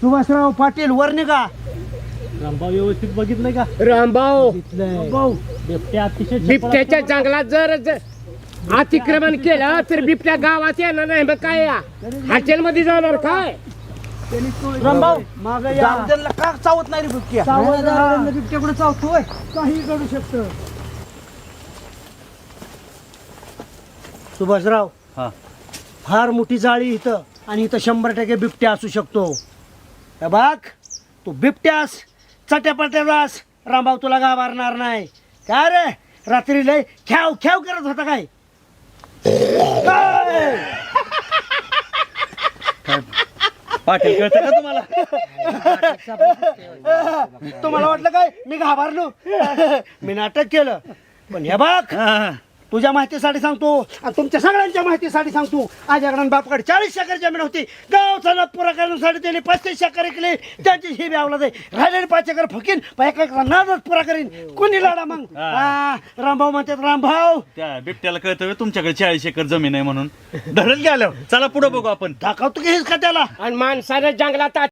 सुभाषराव पाटील वर निघा. रामभाऊ व्यवस्थित बघितलंय का? रामभाऊ भाऊ बिबट्या अतिशय बिबट्याच्या जंगलात जर अतिक्रमण केलं तर बिबट्या गावात येणार नाही. मग काय या हॉटेलमध्ये जाणार काय? रामभाऊ माग या का चावत नाही रे बिबट्या? बिबट्या कुठे चावतोय? काही घडू शकतं. सुभाषराव हा फार मोठी जाळी इथं आणि इथं 100% बिबट्या असू शकतो. हे बघ तू बिबट्यास चट्यापट्यालास रामभाऊ तुला गाभारणार नाही. काय रे रात्री लय ख्याव ख्याव करत होता काय? पाटील कळतं का तुम्हाला? तुम्हाला वाटलं काय मी घाबरलो? मी नाटक केलं. पण हे बघ तुझ्या माहितीसाठी सांगतो आणि तुमच्या सगळ्यांच्या माहितीसाठी सांगतो. आजकडे बापकडे 40 एकर जमीन होती. गावचा नाद पुरा करण्यासाठी त्यांनी 35 एकर ऐकले. त्याची ही व्यावला दे राहिलेली 5 एकर फकीन 1 एकर नादच पुरा करीन. कोणी लाडा मग रामभाऊ म्हणतात. रामभाऊ त्या बिबट्याला कळतं तुमच्याकडे 40 एकर जमीन आहे म्हणून. धरण गेलं. चला पुढे बघू आपण. दाखवतो की हेच का त्याला. आणि माणसानं जंगलात